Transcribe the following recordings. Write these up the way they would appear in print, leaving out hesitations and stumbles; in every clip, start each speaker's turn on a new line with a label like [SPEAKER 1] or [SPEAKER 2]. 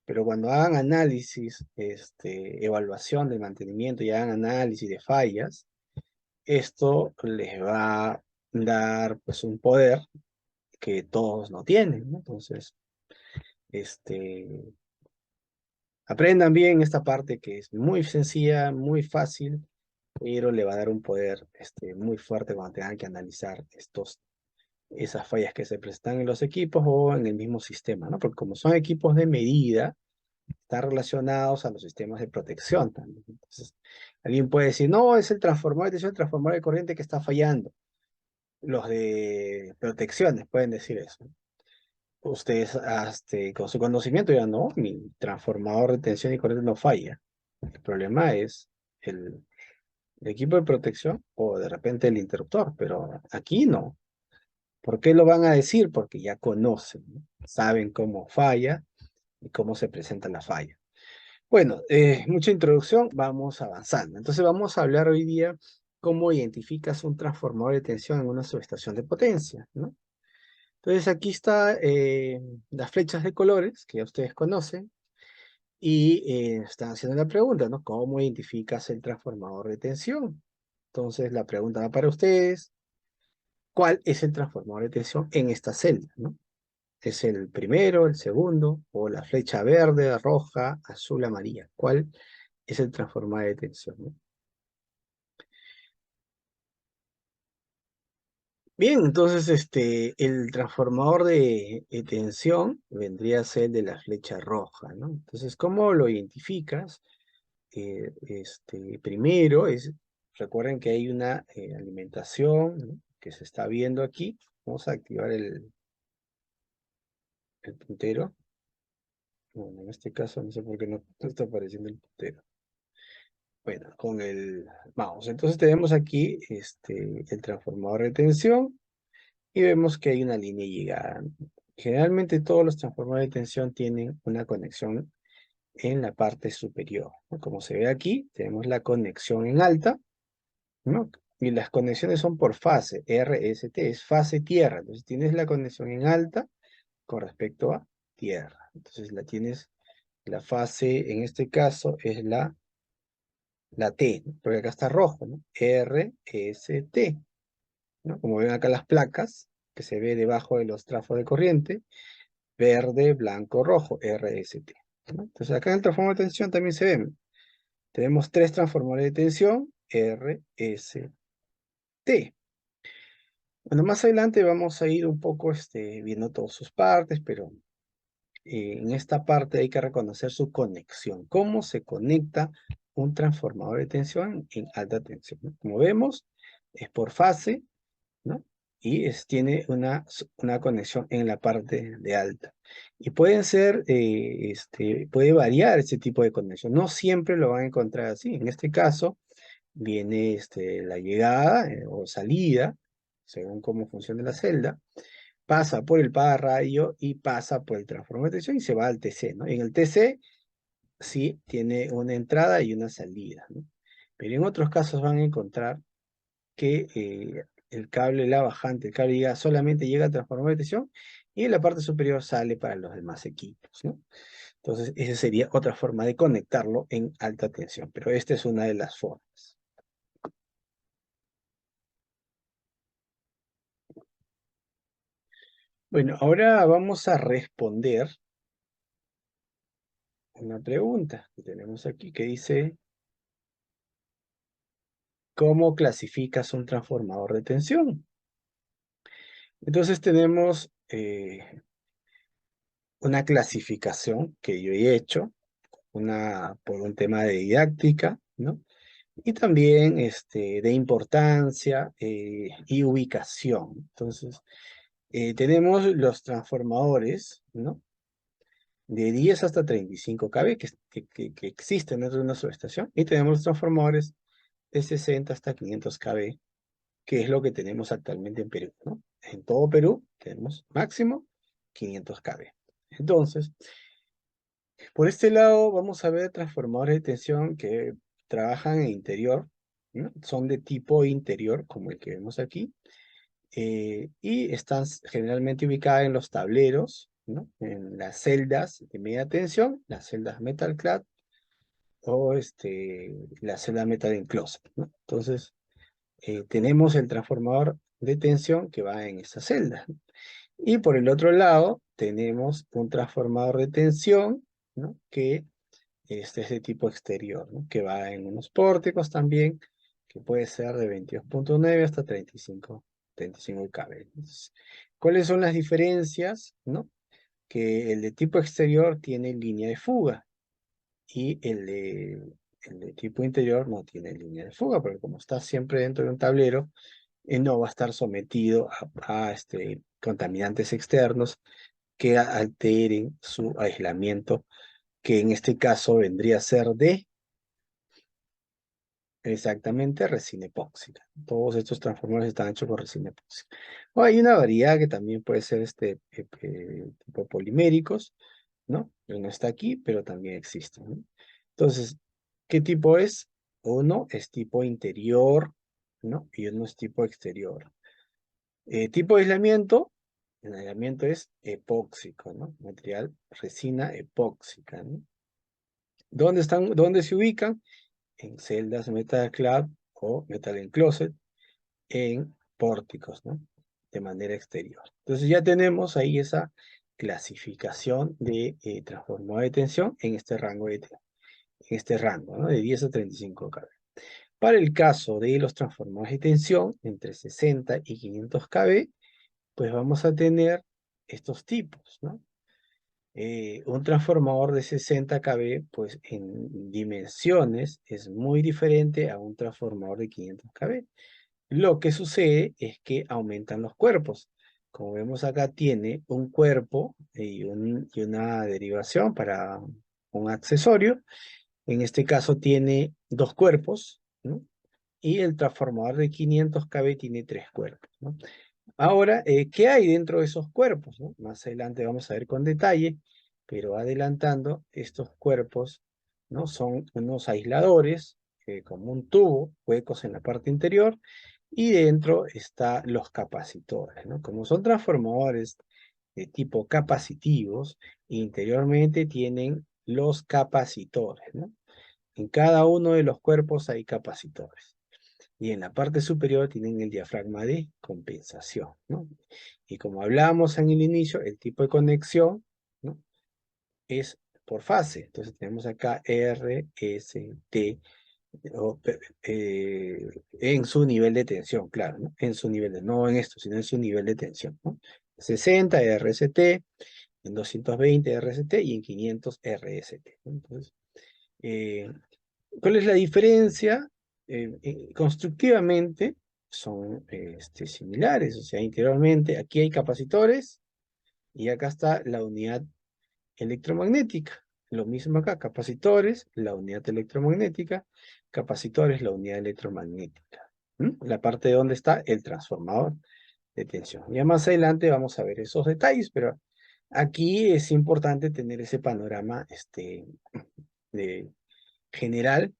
[SPEAKER 1] Pero cuando hagan análisis, evaluación del mantenimiento y hagan análisis de fallas, esto les va a dar pues un poder que todos no tienen, ¿no? Entonces, este, aprendan bien esta parte que es muy sencilla, muy fácil, pero le va a dar un poder muy fuerte cuando tengan que analizar esas fallas que se presentan en los equipos o en el mismo sistema, ¿no? Porque como son equipos de medida, están relacionados a los sistemas de protección también. Entonces, alguien puede decir, no, es el transformador de tensión, el transformador de corriente que está fallando. Los de protecciones pueden decir eso. Ustedes, con su conocimiento, ya no, mi transformador de tensión y corriente no falla. El problema es el equipo de protección o de repente el interruptor, pero aquí no. ¿Por qué lo van a decir? Porque ya conocen, ¿no? Saben cómo falla y cómo se presenta la falla. Bueno, mucha introducción, vamos avanzando. Entonces vamos a hablar hoy día cómo identificas un transformador de tensión en una subestación de potencia, ¿no? Entonces aquí está las flechas de colores que ya ustedes conocen y están haciendo la pregunta, ¿no? ¿Cómo identificas el transformador de tensión? Entonces la pregunta va para ustedes, ¿cuál es el transformador de tensión en esta celda, ¿no? ¿Es el primero, el segundo, o la flecha verde, roja, azul, amarilla? ¿Cuál es el transformador de tensión, ¿no? Bien, entonces el transformador de tensión vendría a ser el de la flecha roja, ¿no? Entonces, ¿cómo lo identificas? Primero recuerden que hay una alimentación, ¿no? Que se está viendo aquí. Vamos a activar el puntero. Bueno, en este caso no sé por qué no está apareciendo el puntero. Bueno, con el mouse. Entonces tenemos aquí el transformador de tensión y vemos que hay una línea llegada. Generalmente todos los transformadores de tensión tienen una conexión en la parte superior, ¿no? Como se ve aquí, tenemos la conexión en alta, ¿no? Y las conexiones son por fase, RST, es fase tierra. Entonces tienes la conexión en alta con respecto a tierra. Entonces la fase, en este caso, es la T, ¿no? Porque acá está rojo, ¿no? RST, ¿no? Como ven acá las placas, que se ve debajo de los trafos de corriente, verde, blanco, rojo, RST, ¿no? Entonces acá en el transformador de tensión también se ven. Tenemos tres transformadores de tensión, RST. Bueno, más adelante vamos a ir un poco viendo todas sus partes, pero en esta parte hay que reconocer su conexión. ¿Cómo se conecta un transformador de tensión en alta tensión, ¿no? Como vemos, es por fase, ¿no? Y tiene una conexión en la parte de alta. Y pueden ser, puede variar ese tipo de conexión. No siempre lo van a encontrar así. En este caso, viene la llegada o salida, según cómo funciona la celda, pasa por el pararrayo y pasa por el transformador de tensión y se va al TC, ¿no? En el TC sí tiene una entrada y una salida, ¿no? Pero en otros casos van a encontrar que el cable, la bajante, el cable solamente llega al transformador de tensión y en la parte superior sale para los demás equipos, ¿no? Entonces, esa sería otra forma de conectarlo en alta tensión, pero esta es una de las formas. Bueno, ahora vamos a responder una pregunta que tenemos aquí que dice, ¿cómo clasificas un transformador de tensión? Entonces tenemos una clasificación que yo he hecho, por un tema de didáctica, ¿no? Y también de importancia y ubicación. Entonces, tenemos los transformadores, ¿no? De 10 hasta 35 kV que existen dentro de una subestación. Y tenemos los transformadores de 60 hasta 500 kV, que es lo que tenemos actualmente en Perú, ¿no? En todo Perú tenemos máximo 500 kV. Entonces, por este lado vamos a ver transformadores de tensión que trabajan en interior, ¿no? Son de tipo interior, como el que vemos aquí, y están generalmente ubicadas en los tableros ¿no? En las celdas de media tensión, las celdas metal clad o la celda metal enclosed, ¿no? Entonces, tenemos el transformador de tensión que va en esa celda, ¿no? Y por el otro lado, tenemos un transformador de tensión, ¿no? Que es de tipo exterior, ¿no? Que va en unos pórticos también, que puede ser de 22.9 hasta 35 kV. Entonces, ¿cuáles son las diferencias, no? Que el de tipo exterior tiene línea de fuga y el de tipo interior no tiene línea de fuga, porque como está siempre dentro de un tablero, no va a estar sometido a contaminantes externos que alteren su aislamiento, que en este caso vendría a ser de exactamente resina epóxica. Todos estos transformadores están hechos con resina epóxica. O hay una variedad que también puede ser tipo poliméricos, ¿no? No está aquí, pero también existe, ¿no? Entonces, ¿qué tipo es? Uno es tipo interior, ¿no? Y uno es tipo exterior. Tipo de aislamiento, el aislamiento es epóxico, ¿no? Material resina epóxica, ¿no? ¿Dónde se ubican? En celdas metal clad o metal enclosed en pórticos, ¿no? De manera exterior. Entonces ya tenemos ahí esa clasificación de transformador de tensión en este rango, ¿no? De 10 a 35 kV. Para el caso de los transformadores de tensión entre 60 y 500 kV, pues vamos a tener estos tipos, ¿no? Un transformador de 60 kV, pues en dimensiones es muy diferente a un transformador de 500 kV. Lo que sucede es que aumentan los cuerpos. Como vemos acá, tiene un cuerpo y una derivación para un accesorio. En este caso tiene dos cuerpos, ¿no? Y el transformador de 500 kV tiene tres cuerpos, ¿no? Ahora, ¿qué hay dentro de esos cuerpos, ¿no? Más adelante vamos a ver con detalle, pero adelantando, estos cuerpos, ¿no? Son unos aisladores, como un tubo, huecos en la parte interior, y dentro están los capacitores, ¿no? Como son transformadores de tipo capacitivos, interiormente tienen los capacitores, ¿no? En cada uno de los cuerpos hay capacitores. Y en la parte superior tienen el diafragma de compensación, ¿no? Y como hablábamos en el inicio, el tipo de conexión, ¿no? Es por fase. Entonces tenemos acá R, S, T, o, en su nivel de tensión, claro, ¿no? En su nivel no en esto, sino en su nivel de tensión, ¿no? 60 RST, en 220 RST y en 500 RST, ¿no? Entonces, eh, ¿cuál es la diferencia? Constructivamente son similares, o sea, interiormente aquí hay capacitores y acá está la unidad electromagnética. Lo mismo acá, capacitores, la unidad electromagnética, capacitores, la unidad electromagnética. La parte de donde está el transformador de tensión. Ya más adelante vamos a ver esos detalles, pero aquí es importante tener ese panorama de general,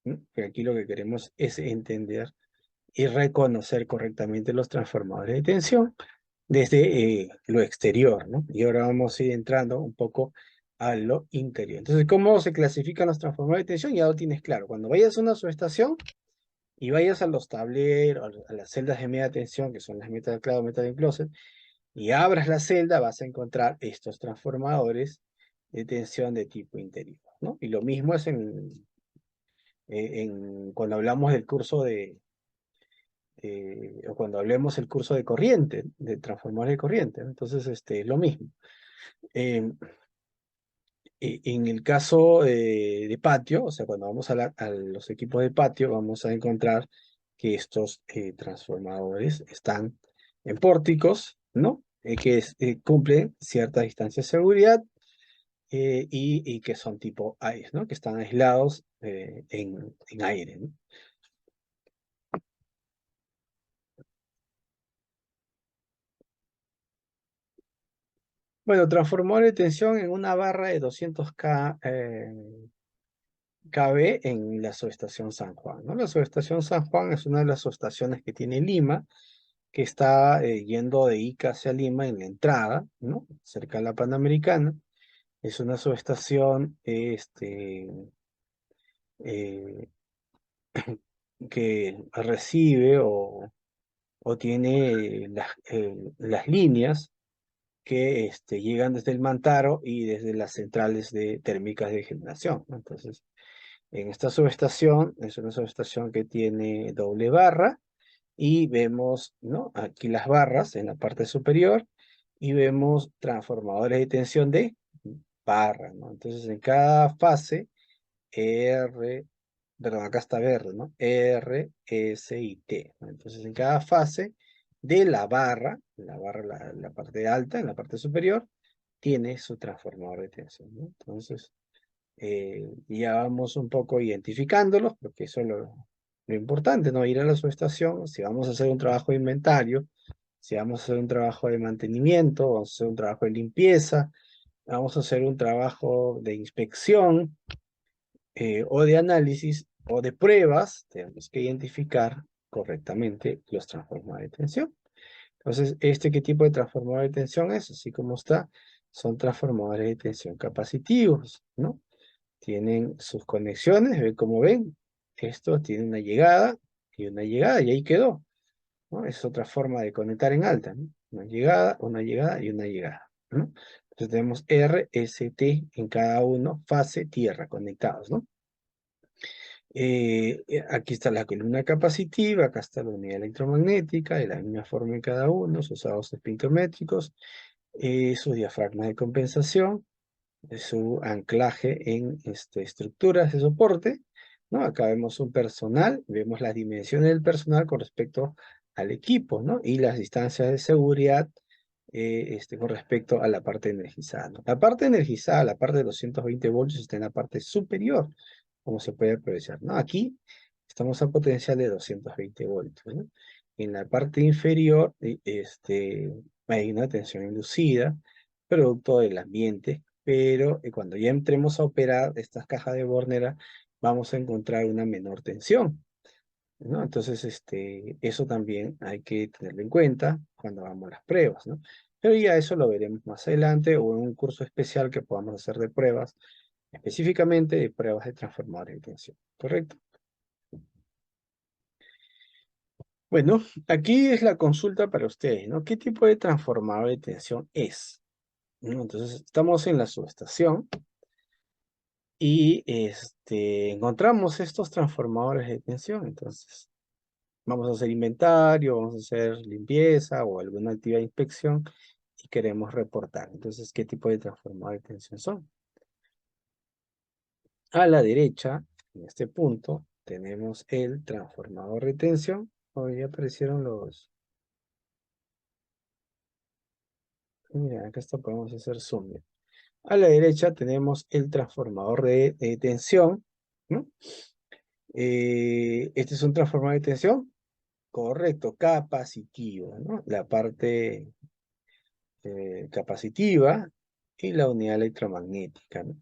[SPEAKER 1] ¿no? Que aquí lo que queremos es entender y reconocer correctamente los transformadores de tensión desde lo exterior, ¿no? Y ahora vamos a ir entrando un poco a lo interior. Entonces, ¿cómo se clasifican los transformadores de tensión? Ya lo tienes claro. Cuando vayas a una subestación y vayas a los tableros, a las celdas de media tensión, que son las metal clad o metal enclosed, y abras la celda, vas a encontrar estos transformadores de tensión de tipo interior, ¿no? Y lo mismo es cuando hablamos del curso o cuando hablemos el curso de corriente, de transformadores de corriente, ¿no? Entonces, lo mismo. Eh, en el caso de patio, o sea, cuando vamos a los equipos de patio, vamos a encontrar que estos transformadores están en pórticos, ¿no? Cumplen cierta distancia de seguridad y que son tipo aire, ¿no? Que están aislados en aire, ¿no? Bueno, transformador de tensión en una barra de 200 kV en la subestación San Juan, ¿no? La subestación San Juan es una de las subestaciones que tiene Lima, que está yendo de Ica hacia Lima en la entrada, ¿no? Cerca de la Panamericana. Es una subestación eh, que recibe o tiene las líneas que llegan desde el Mantaro y desde las centrales térmicas de generación, ¿no? Entonces, en esta subestación, es una subestación que tiene doble barra y vemos, ¿no? Aquí las barras en la parte superior y vemos transformadores de tensión de barra, ¿no? Entonces, en cada fase, R, perdón, acá está verde, ¿no? R, S y T, ¿no? Entonces, en cada fase de la parte alta, en la parte superior, tiene su transformador de tensión, ¿no? Entonces, ya vamos un poco identificándolos, porque eso es lo importante, ¿no? Ir a la subestación, si vamos a hacer un trabajo de inventario, si vamos a hacer un trabajo de mantenimiento, vamos a hacer un trabajo de limpieza, vamos a hacer un trabajo de inspección, o de análisis o de pruebas, tenemos que identificar correctamente los transformadores de tensión. Entonces, ¿qué tipo de transformador de tensión es? Así como está, son transformadores de tensión capacitivos, ¿no? Tienen sus conexiones, ven como ven, esto tiene una llegada, y ahí quedó, ¿no? Es otra forma de conectar en alta, ¿no? Una llegada y una llegada, ¿no? Entonces tenemos R, S, T en cada uno, fase, tierra, conectados, ¿no? Aquí está la columna capacitiva, acá está la unidad electromagnética, de la misma forma en cada uno, sus aguas espectrométricos, sus diafragmas de compensación, su anclaje en estructuras de soporte, ¿no? Acá vemos un personal, vemos las dimensiones del personal con respecto al equipo, ¿no? Y las distancias de seguridad con respecto a la parte energizada, ¿no? La parte energizada, la parte de 220 voltios, está en la parte superior, como se puede apreciar, ¿no? Aquí estamos a potencial de 220 voltios, ¿no? En la parte inferior, hay una tensión inducida, producto del ambiente, pero cuando ya entremos a operar estas cajas de Bornera, vamos a encontrar una menor tensión, ¿no? Entonces, eso también hay que tenerlo en cuenta cuando hagamos las pruebas, ¿no? Pero ya eso lo veremos más adelante o en un curso especial que podamos hacer de pruebas, específicamente de pruebas de transformadores de tensión, ¿correcto? Bueno, aquí es la consulta para ustedes, ¿no? ¿Qué tipo de transformador de tensión es? ¿No? Entonces, estamos en la subestación y encontramos estos transformadores de tensión. Entonces, vamos a hacer inventario, vamos a hacer limpieza o alguna actividad de inspección y queremos reportar. Entonces, ¿qué tipo de transformador de tensión son? A la derecha, en este punto, tenemos el transformador de tensión. Hoy aparecieron los... Mira, acá esto podemos hacer zoom. A la derecha tenemos el transformador de tensión, ¿no? Este es un transformador de tensión, correcto, capacitivo, ¿no? La parte capacitiva y la unidad electromagnética, ¿no?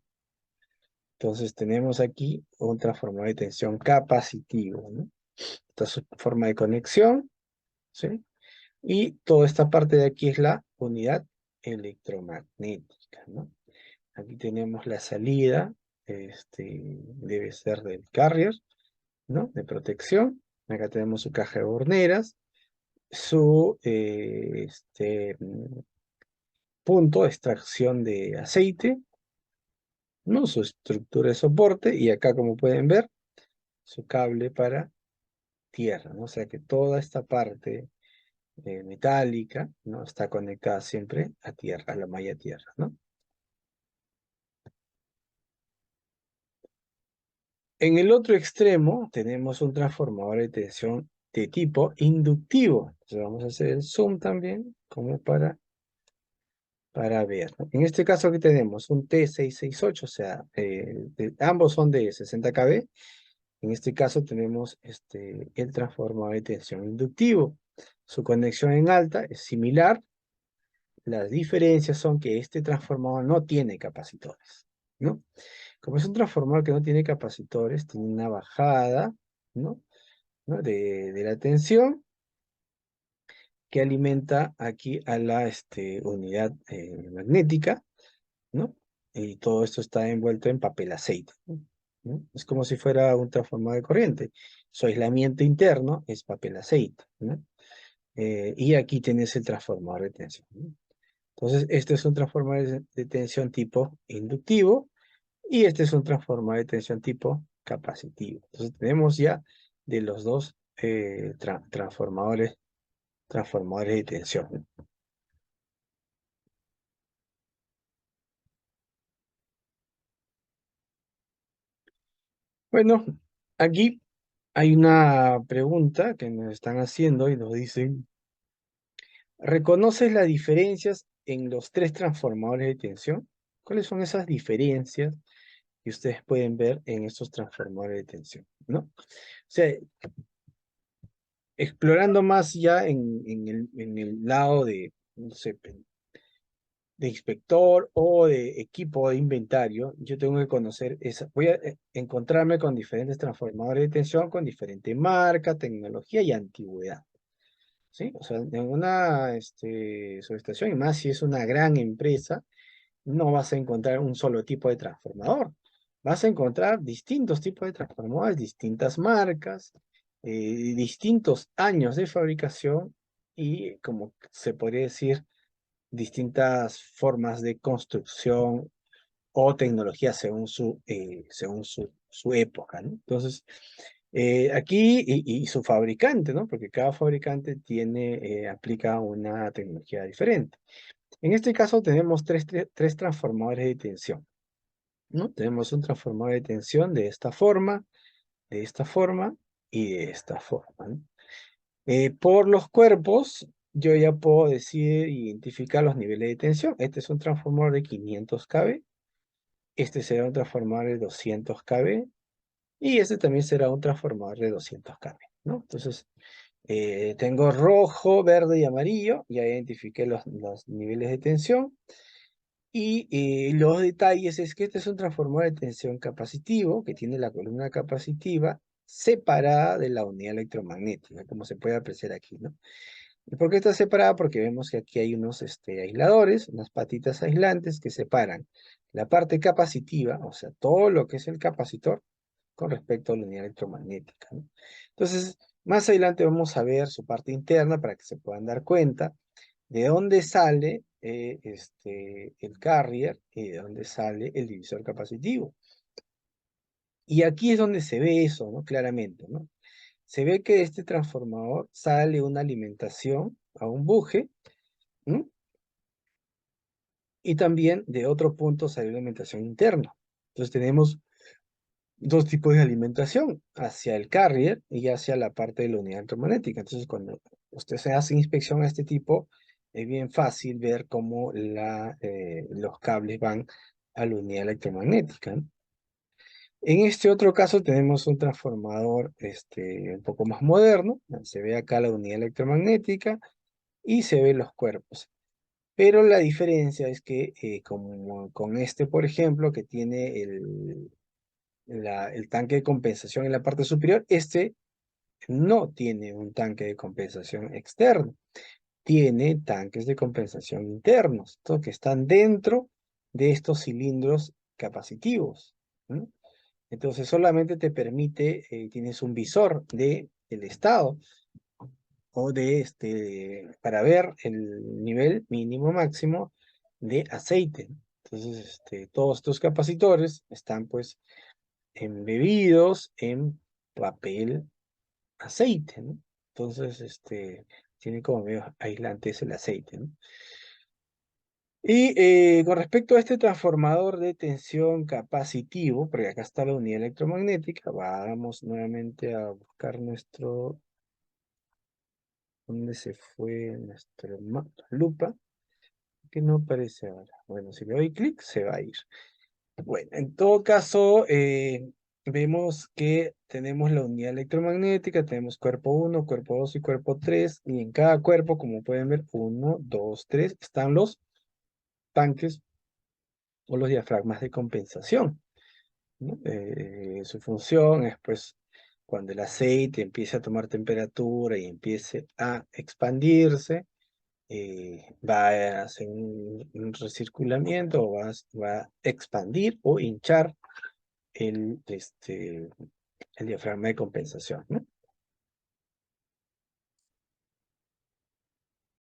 [SPEAKER 1] Entonces tenemos aquí un transformador de tensión capacitivo, ¿no? Esta es su forma de conexión, ¿sí? Y toda esta parte de aquí es la unidad electromagnética, ¿no? Aquí tenemos la salida, debe ser del carrier, ¿no? De protección. Acá tenemos su caja de horneras, su punto de extracción de aceite, ¿no? Su estructura de soporte y acá, como pueden ver, su cable para tierra, ¿no? O sea que toda esta parte metálica, ¿no? Está conectada siempre a tierra, a la malla tierra, ¿no? En el otro extremo tenemos un transformador de tensión de tipo inductivo. Entonces vamos a hacer el zoom también, como para ver, ¿no? En este caso aquí tenemos un T668, o sea, ambos son de 60 kV. En este caso tenemos el transformador de tensión inductivo. Su conexión en alta es similar. Las diferencias son que este transformador no tiene capacitores, ¿no? Como es un transformador que no tiene capacitores, tiene una bajada, ¿no? De la tensión que alimenta aquí a la unidad magnética, ¿no? Y todo esto está envuelto en papel aceite, ¿no? ¿No? Es como si fuera un transformador de corriente. Su aislamiento interno es papel aceite, ¿no? Y aquí tienes el transformador de tensión, ¿no? Entonces, este es un transformador de tensión tipo inductivo y este es un transformador de tensión tipo capacitivo. Entonces, tenemos ya de los dos transformadores de tensión, ¿no? Bueno, aquí hay una pregunta que nos están haciendo y nos dicen, ¿reconoces las diferencias en los tres transformadores de tensión? ¿Cuáles son esas diferencias que ustedes pueden ver en estos transformadores de tensión, ¿no? O sea, explorando más ya en el lado de, no sé, de inspector o de equipo de inventario, yo tengo que conocer esa, voy a encontrarme con diferentes transformadores de tensión con diferente marca, tecnología y antigüedad, ¿sí? O sea, en una subestación, y más si es una gran empresa, no vas a encontrar un solo tipo de transformador. Vas a encontrar distintos tipos de transformadores, distintas marcas, distintos años de fabricación y, como se podría decir, distintas formas de construcción o tecnología según su época, ¿no? Entonces, aquí, y su fabricante, ¿no? Porque cada fabricante aplica una tecnología diferente. En este caso tenemos tres transformadores de tensión, ¿no? Tenemos un transformador de tensión de esta forma y de esta forma, ¿no? Por los cuerpos, yo ya puedo decir, identificar los niveles de tensión. Este es un transformador de 500 kV, este será un transformador de 200 kV y este también será un transformador de 200 kV, ¿no? Entonces, tengo rojo, verde y amarillo, ya identifiqué los niveles de tensión. Y los detalles es que este es un transformador de tensión capacitivo que tiene la columna capacitiva separada de la unidad electromagnética, como se puede apreciar aquí, ¿no? ¿Y por qué está separada? Porque vemos que aquí hay unos aisladores, unas patitas aislantes que separan la parte capacitiva, o sea, todo lo que es el capacitor, con respecto a la unidad electromagnética, ¿no? Entonces, más adelante vamos a ver su parte interna para que se puedan dar cuenta de dónde sale el carrier y de dónde sale el divisor capacitivo. Y aquí es donde se ve eso, ¿no? Claramente, ¿no? Se ve que de este transformador sale una alimentación a un buje, ¿no? Y también de otro punto sale una alimentación interna. Entonces tenemos dos tipos de alimentación, hacia el carrier y hacia la parte de la unidad electromagnética. Entonces, cuando usted se hace inspección a este tipo, es bien fácil ver cómo los cables van a la unidad electromagnética, ¿no? En este otro caso tenemos un transformador un poco más moderno. Se ve acá la unidad electromagnética y se ven los cuerpos. Pero la diferencia es que como con este, por ejemplo, que tiene el tanque de compensación en la parte superior, este no tiene un tanque de compensación externo, tiene tanques de compensación internos, estos que están dentro de estos cilindros capacitivos, ¿no? Entonces solamente te permite, tienes un visor del estado o para ver el nivel mínimo máximo de aceite. Entonces, todos estos capacitores están pues embebidos en papel aceite, ¿no? Entonces, tiene como medio aislantes el aceite, ¿no? Y con respecto a este transformador de tensión capacitivo, porque acá está la unidad electromagnética, vamos nuevamente a buscar ¿dónde se fue nuestra lupa? Que no aparece ahora. Bueno, si le doy clic, se va a ir. Bueno, en todo caso, vemos que tenemos la unidad electromagnética, tenemos cuerpo 1, cuerpo 2 y cuerpo 3, y en cada cuerpo, como pueden ver, 1, 2, 3, están los tanques o los diafragmas de compensación, ¿no? Su función es, pues, cuando el aceite empiece a tomar temperatura y empiece a expandirse, va a hacer un recirculamiento, o va a expandir o hinchar el diafragma de compensación, ¿no?